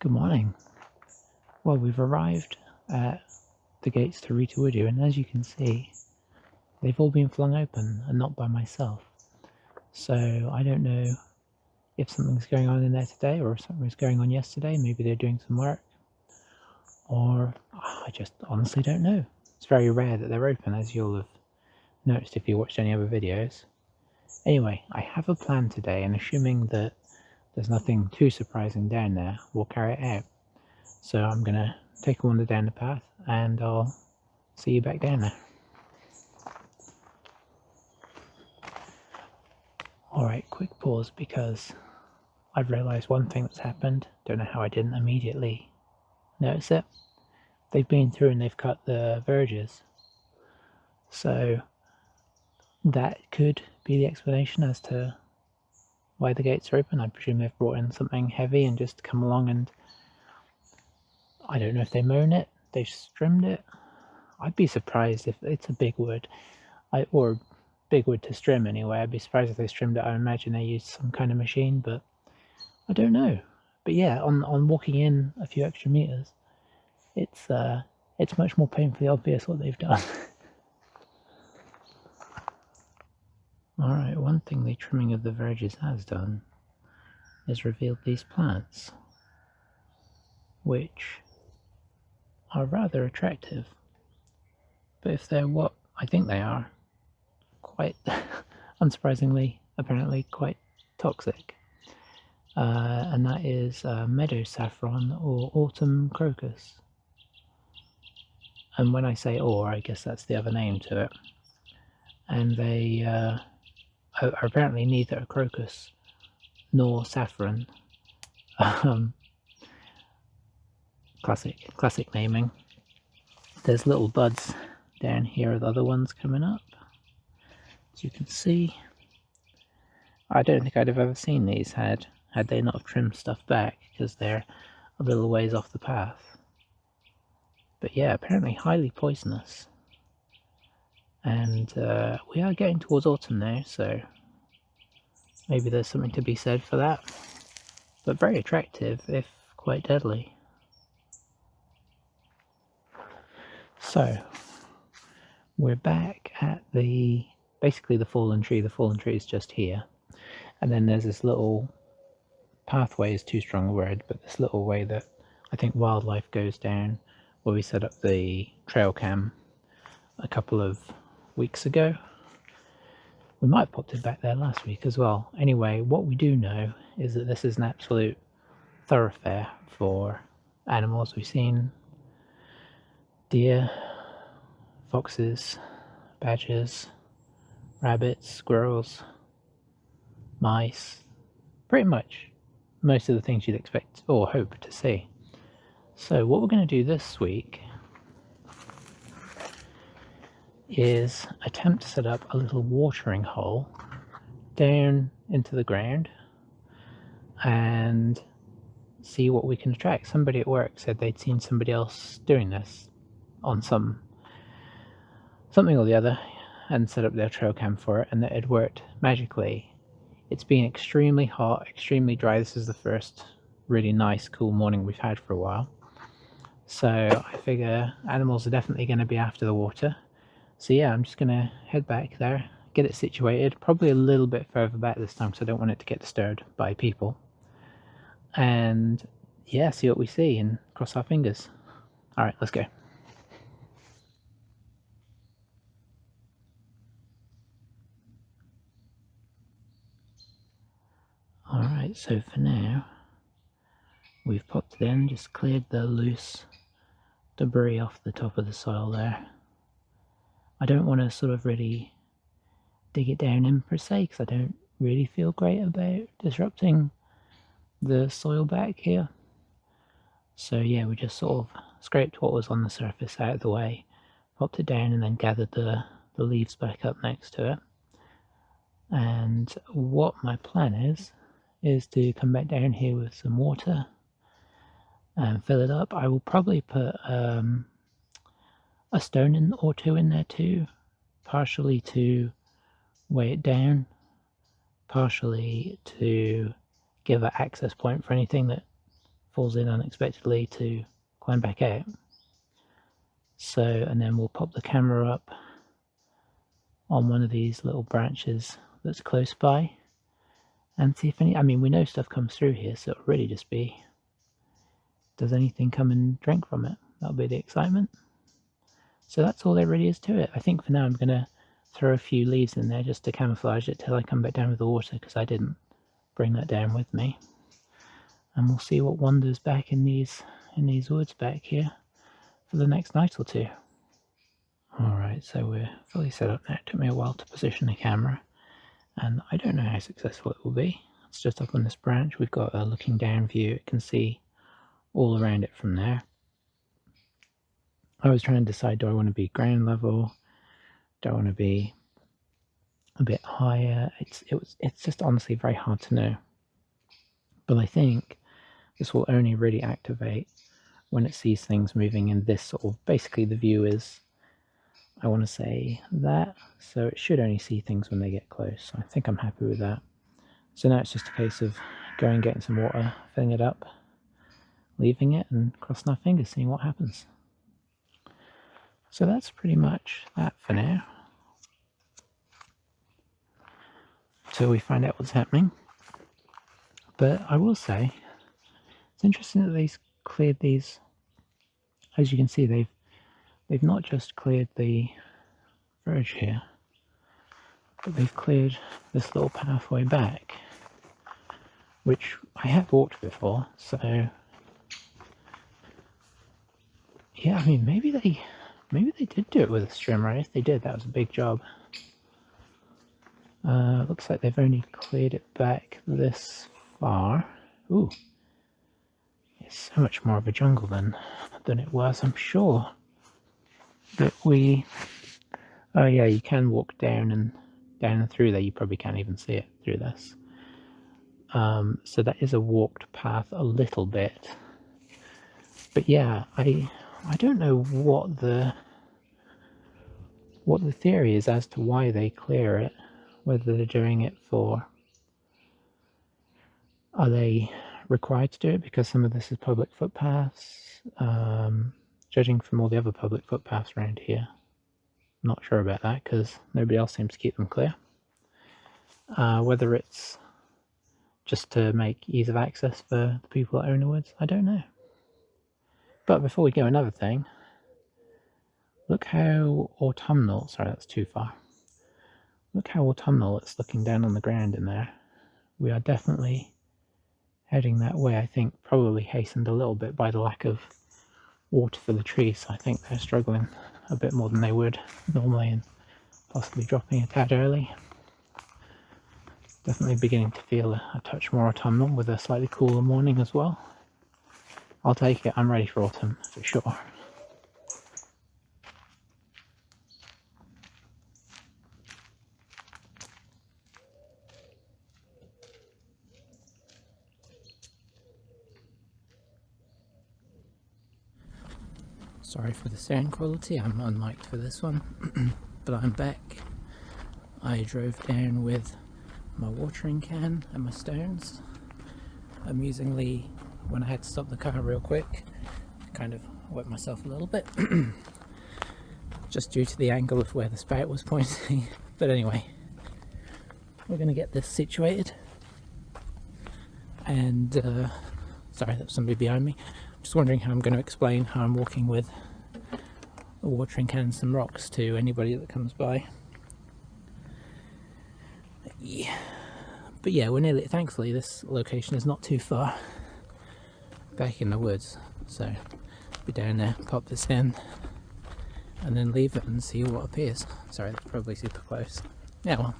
Good morning. Well, we've arrived at the gates to Woodland, and as you can see, they've all been flung open and not by myself. So I don't know if something's going on in there today or if something was going on yesterday. Maybe they're doing some work, or I just honestly don't know. It's very rare that they're open, as you'll have noticed if you watched any other videos. Anyway, I have a plan today, and assuming that there's nothing too surprising down there, we'll carry it out. So I'm gonna take a wander down the path and I'll see you back down there. Alright, quick pause because I've realised one thing that's happened. Don't know how I didn't immediately notice it. They've been through and they've cut the verges. So that could be the explanation as to why the gates are open. I presume they've brought in something heavy and just come along, and I don't know if they mown it, they've trimmed it. I'd be surprised if it's a big wood, or big wood to trim anyway. I'd be surprised if they trimmed it. I imagine they used some kind of machine, but I don't know. But yeah, on walking in a few extra meters, it's much more painfully obvious what they've done. Alright, one thing the trimming of the verges has done is revealed these plants, which are rather attractive. But if they're what I think they are, quite unsurprisingly, apparently quite toxic. And that is meadow saffron or autumn crocus. And when I say or, I guess that's the other name to it. And they are apparently neither a crocus nor saffron. Classic naming. There's little buds down here of the other ones coming up, as you can see. I don't think I'd have ever seen these had they not have trimmed stuff back, because they're a little ways off the path. But yeah, apparently highly poisonous. And we are getting towards autumn now, so maybe there's something to be said for that. But very attractive, if quite deadly. So we're back at basically the fallen tree. The fallen tree is just here. And then there's this little pathway, is too strong a word, but this little way that I think wildlife goes down, where we set up the trail cam a couple of weeks ago. We might have popped it back there last week as well. Anyway, what we do know is that this is an absolute thoroughfare for animals. We've seen deer, foxes, badgers, rabbits, squirrels, mice, pretty much most of the things you'd expect or hope to see. So what we're going to do this week is attempt to set up a little watering hole down into the ground and see what we can attract. Somebody at work said they'd seen somebody else doing this on something or the other and set up their trail cam for it, and that it worked magically. It's been extremely hot, extremely dry. This is the first really nice, cool morning we've had for a while. So I figure animals are definitely going to be after the water. So yeah, I'm just going to head back there, get it situated, probably a little bit further back this time because I don't want it to get disturbed by people. And yeah, see what we see and cross our fingers. Alright, let's go. Alright, so for now, we've popped it in, just cleared the loose debris off the top of the soil there. I don't want to sort of really dig it down in per se, because I don't really feel great about disrupting the soil back here. So yeah, we just sort of scraped what was on the surface out of the way, popped it down, and then gathered the leaves back up next to it. And what my plan is to come back down here with some water and fill it up. I will probably put a stone or two in there too, partially to weigh it down, partially to give an access point for anything that falls in unexpectedly to climb back out. So, and then we'll pop the camera up on one of these little branches that's close by and see if any, I mean, we know stuff comes through here, so it'll really just be, does anything come and drink from it? That'll be the excitement. So that's all there really is to it. I think for now I'm going to throw a few leaves in there just to camouflage it till I come back down with the water, because I didn't bring that down with me. And we'll see what wanders back in these woods back here for the next night or two. Alright, so we're fully set up now. It took me a while to position the camera, and I don't know how successful it will be. It's just up on this branch. We've got a looking down view. It can see all around it from there. I was trying to decide, do I want to be ground level? Do I want to be a bit higher? It's just honestly very hard to know. But I think this will only really activate when it sees things moving in this sort of, basically the view is, I want to say that, so it should only see things when they get close. So I think I'm happy with that. So now it's just a case of going, getting some water, filling it up, leaving it, and crossing our fingers, seeing what happens. So that's pretty much that for now, till we find out what's happening. But I will say, it's interesting that they've cleared these. As you can see, they've not just cleared the verge here, but they've cleared this little pathway back, which I have walked before. So yeah, I mean, maybe they did do it with a strimmer. If they did, that was a big job. Looks like they've only cleared it back this far. Ooh, it's so much more of a jungle than it was. I'm sure that we. Oh yeah, you can walk down and through there. You probably can't even see it through this. So that is a walked path a little bit. But yeah, I don't know what the theory is as to why they clear it. Whether they're doing it for, are they required to do it because some of this is public footpaths? Judging from all the other public footpaths around here, I'm not sure about that because nobody else seems to keep them clear. Whether it's just to make ease of access for the people that own the woods, I don't know. But before we go, another thing. Look how autumnal, sorry that's too far. Look how autumnal it's looking down on the ground in there. We are definitely heading that way. I think probably hastened a little bit by the lack of water for the trees. I think they're struggling a bit more than they would normally and possibly dropping a tad early. Definitely beginning to feel a touch more autumnal with a slightly cooler morning as well. I'll take it. I'm ready for autumn for sure. Sorry for the sound quality, I'm unmiked for this one, but I'm back. I drove down with my watering can and my stones. Amusingly, when I had to stop the car real quick, I kind of wet myself a little bit, just due to the angle of where the spout was pointing. But anyway, we're going to get this situated. And, sorry, that's somebody behind me. Just wondering how I'm going to explain how I'm walking with a watering can and some rocks to anybody that comes by. Yeah. But yeah, we're nearly, thankfully this location is not too far back in the woods, so be down there, pop this in and then leave it and see what appears. Sorry, that's probably super close. Yeah, well.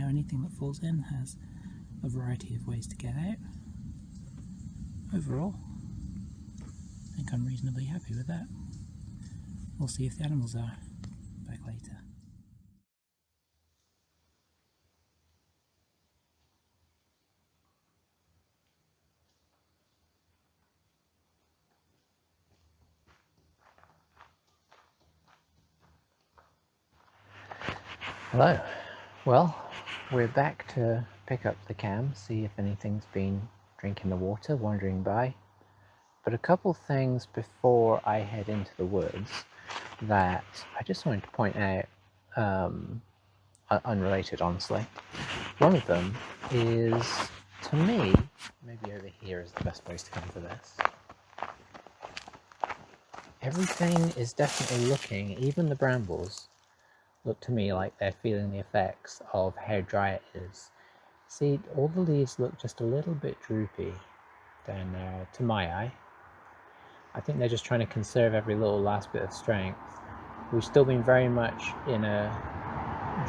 anything that falls in has a variety of ways to get out. Overall, I think I'm reasonably happy with that. We'll see if the animals are. Back later. Hello. Well, we're back to pick up the cam, see if anything's been drinking the water, wandering by. But a couple things before I head into the woods that I just wanted to point out, unrelated honestly. One of them is, to me, maybe over here is the best place to come for this. Everything is definitely looking, even the brambles, look to me like they're feeling the effects of how dry it is. See, all the leaves look just a little bit droopy down there, to my eye. I think they're just trying to conserve every little last bit of strength. We've still been very much in a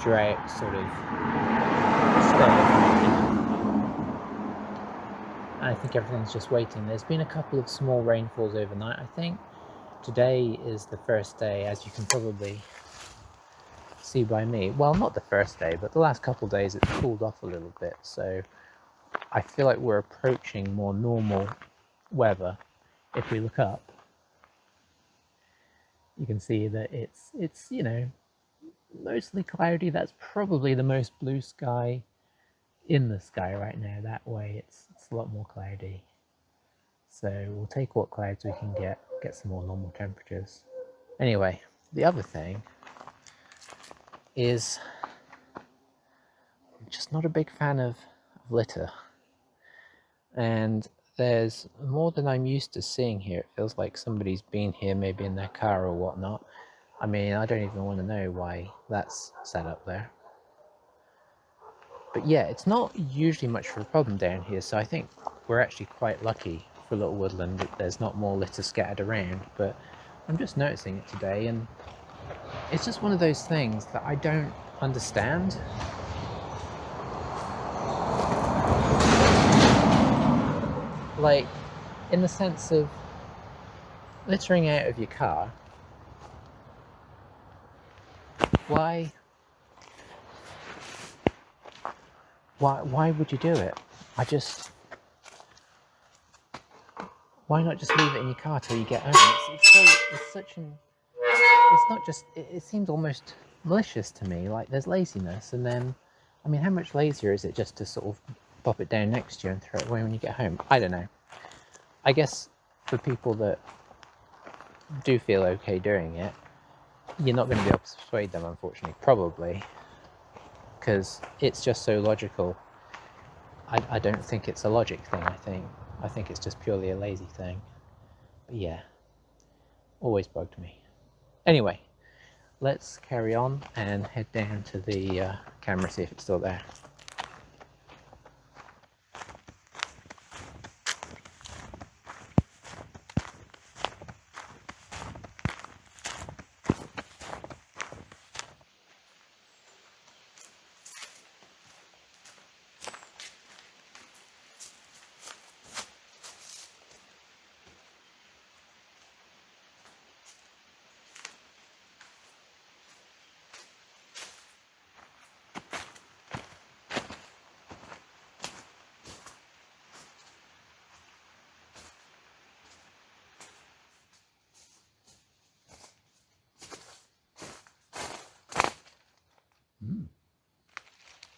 drought sort of state. I think everything's just waiting. There's been a couple of small rainfalls overnight, I think. Today is the first day, as you can probably see by me. Well, not the first day, but the last couple of days it's cooled off a little bit. So I feel like we're approaching more normal weather. If we look up, you can see that it's you know, mostly cloudy. That's probably the most blue sky in the sky right now. That way it's a lot more cloudy. So we'll take what clouds we can get some more normal temperatures. Anyway, the other thing is I'm just not a big fan of litter. And there's more than I'm used to seeing here. It feels like somebody's been here, maybe in their car or whatnot. I mean, I don't even want to know why that's set up there. But yeah, it's not usually much of a problem down here, so I think we're actually quite lucky for Little Woodland that there's not more litter scattered around. But I'm just noticing it today, and it's just one of those things that I don't understand. Like, in the sense of littering out of your car, why would you do it? Why not just leave it in your car till you get home? It seems almost malicious to me. Like, there's laziness, and then, I mean, how much lazier is it just to sort of pop it down next to you and throw it away when you get home? I don't know. I guess for people that do feel okay doing it, you're not going to be able to persuade them, unfortunately, probably, because it's just so logical. I don't think it's a logic thing. I think it's just purely a lazy thing. But yeah, always bugged me. Anyway, let's carry on and head down to the camera, see if it's still there.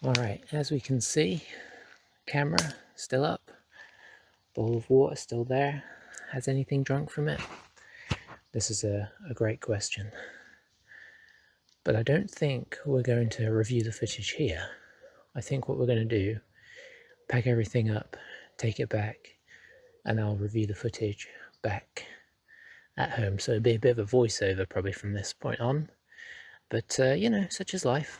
Alright, as we can see, camera still up, bowl of water still there. Has anything drunk from it? This is a great question. But I don't think we're going to review the footage here. I think what we're going to do, pack everything up, take it back, and I'll review the footage back at home. So it'll be a bit of a voiceover probably from this point on. But, you know, such is life.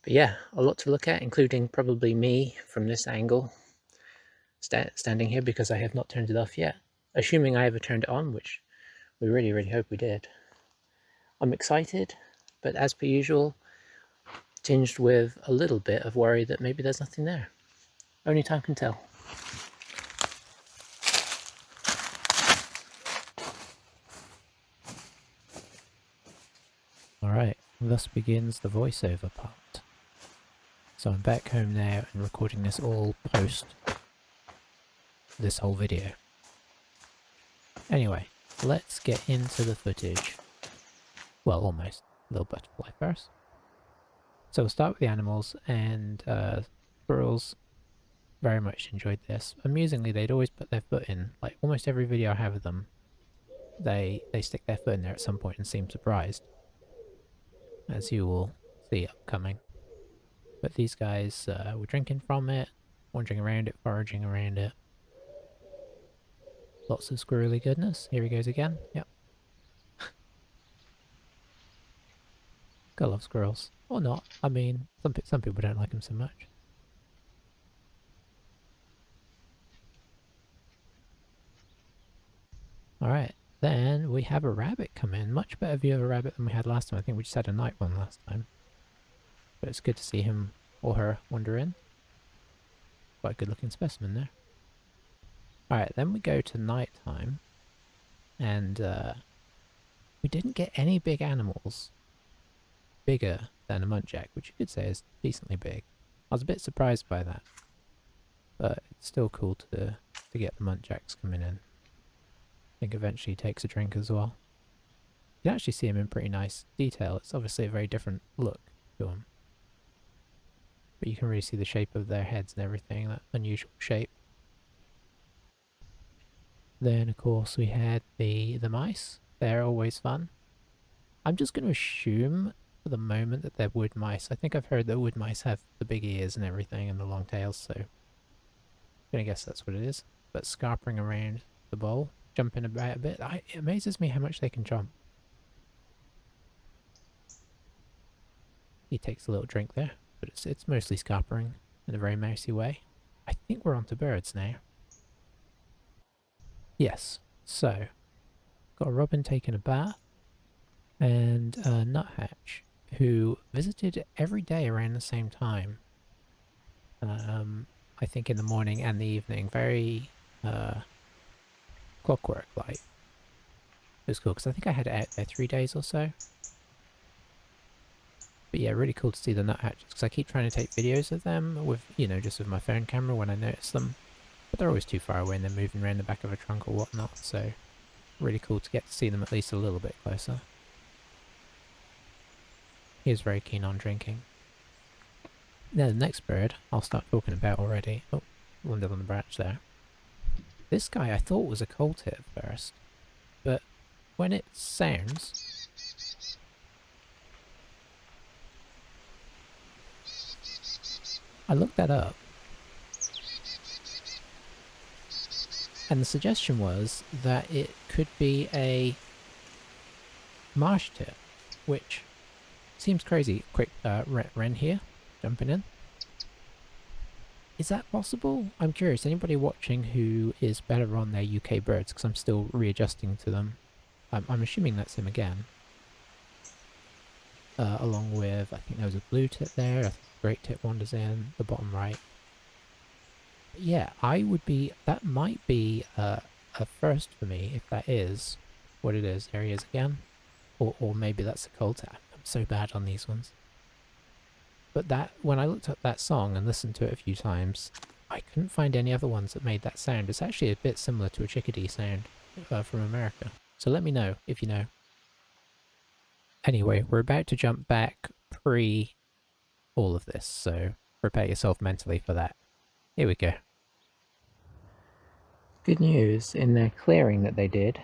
But yeah, a lot to look at, including probably me from this angle, standing here, because I have not turned it off yet. Assuming I ever turned it on, which we really, really hope we did. I'm excited, but as per usual, tinged with a little bit of worry that maybe there's nothing there. Only time can tell. Alright, thus begins the voiceover part. So I'm back home now and recording this all post this whole video. Anyway, let's get into the footage. Well, almost. Little butterfly first. So we'll start with the animals, and squirrels very much enjoyed this. Amusingly, they'd always put their foot in. Like almost every video I have of them, they stick their foot in there at some point and seem surprised, as you will see upcoming. But these guys were drinking from it, wandering around it, foraging around it. Lots of squirrely goodness. Here he goes again. Yep. Gotta love squirrels. Or not. I mean, some people don't like them so much. Alright, then we have a rabbit come in. Much better view of a rabbit than we had last time. I think we just had a night one last time. But it's good to see him or her wander in. Quite a good looking specimen there. Alright, then we go to night time. And we didn't get any big animals bigger than a muntjac, which you could say is decently big. I was a bit surprised by that. But it's still cool to get the muntjacs coming in. I think eventually he takes a drink as well. You can actually see him in pretty nice detail. It's obviously a very different look to him. But you can really see the shape of their heads and everything, that unusual shape. Then of course we had the mice. They're always fun. I'm just going to assume for the moment that they're wood mice. I think I've heard that wood mice have the big ears and everything and the long tails, so I'm going to guess that's what it is. But scarpering around the bowl, jumping about a bit. It amazes me how much they can jump. He takes a little drink there, but it's mostly scarpering in a very mousy way. I think we're on to birds now. Yes, so got a robin taking a bath and a nuthatch who visited every day around the same time. I think in the morning and the evening, very clockwork like. It was cool because I think I had it out there 3 days or so. But yeah, really cool to see the nuthatches because I keep trying to take videos of them with, you know, just with my phone camera when I notice them. But they're always too far away and they're moving around the back of a trunk or whatnot, so really cool to get to see them at least a little bit closer. He is very keen on drinking. Now the next bird I'll start talking about already. Oh, landed on the branch there. This guy I thought was a coal tit at first, but when it sounds... I looked that up. And the suggestion was that it could be a marsh tit, which seems crazy. Quick, Wren here, jumping in. Is that possible? I'm curious. Anybody watching who is better on their UK birds, because I'm still readjusting to them. I'm assuming that's him again. Along with, I think there was a blue tit there. I think a great tit wanders in the bottom right. Yeah, I would be, that might be a first for me, if that is what it is. There he is again. Or maybe that's a coal tit. I'm so bad on these ones. But that, when I looked up that song and listened to it a few times, I couldn't find any other ones that made that sound. It's actually a bit similar to a chickadee sound from America. So let me know if you know. Anyway, we're about to jump back pre all of this, so prepare yourself mentally for that. Here we go. Good news, in their clearing that they did,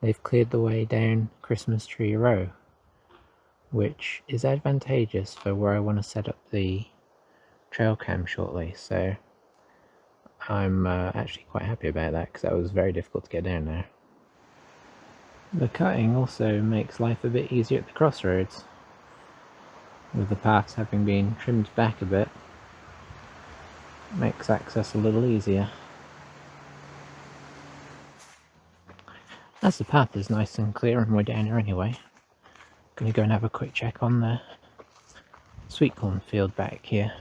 they've cleared the way down Christmas Tree Row, which is advantageous for where I want to set up the trail cam shortly, so I'm actually quite happy about that because that was very difficult to get down there. The cutting also makes life a bit easier at the crossroads, with the paths having been trimmed back a bit. Makes access a little easier. As the path is nice and clear and we're down here anyway, I'm going to go and have a quick check on the sweet corn field back here.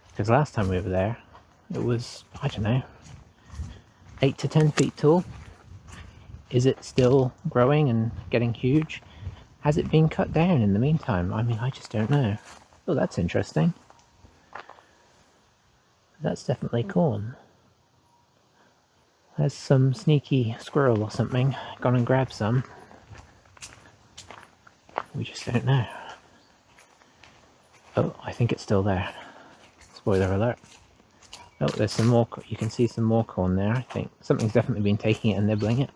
Because last time we were there, it was, I don't know, 8 to 10 feet tall. Is it still growing and getting huge? Has it been cut down in the meantime? I mean, I just don't know. Oh, that's interesting. That's definitely corn. There's some sneaky squirrel or something gone and grabbed some. We just don't know. Oh, I think it's still there. Spoiler alert. Oh, there's some more. You can see some more corn there, I think. Something's definitely been taking it and nibbling it.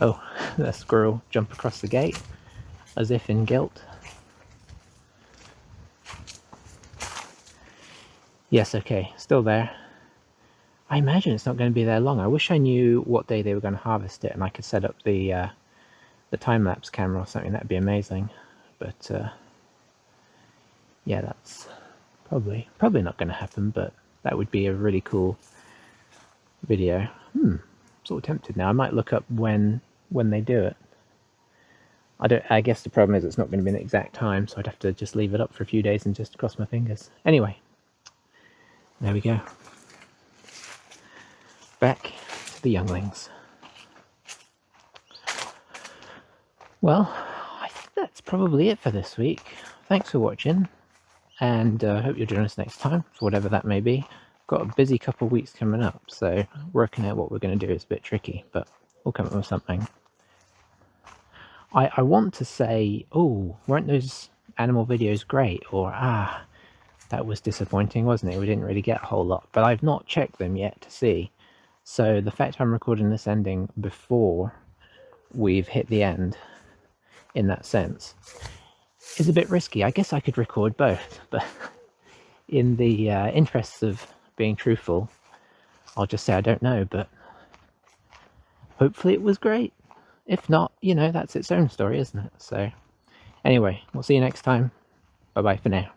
Oh, the squirrel jumped across the gate, as if in guilt. Yes, okay, still there. I imagine it's not going to be there long. I wish I knew what day they were going to harvest it and I could set up the time-lapse camera or something. That'd be amazing. But yeah, that's probably not going to happen, but that would be a really cool video. Sort of tempted now. I might look up when they do it. I guess the problem is it's not going to be an exact time, so I'd have to just leave it up for a few days and just cross my fingers. Anyway, there we go. Back to the younglings. Well, I think that's probably it for this week. Thanks for watching, and I hope you'll join us next time for whatever that may be. Got a busy couple of weeks coming up, so working out what we're going to do is a bit tricky, but we'll come up with something. I want to say, oh, weren't those animal videos great? Or, that was disappointing, wasn't it? We didn't really get a whole lot, but I've not checked them yet to see. So the fact I'm recording this ending before we've hit the end, in that sense, is a bit risky. I guess I could record both, but in the interests of being truthful, I'll just say I don't know, but hopefully it was great. If not, you know, that's its own story, isn't it? So anyway, we'll see you next time. Bye bye for now.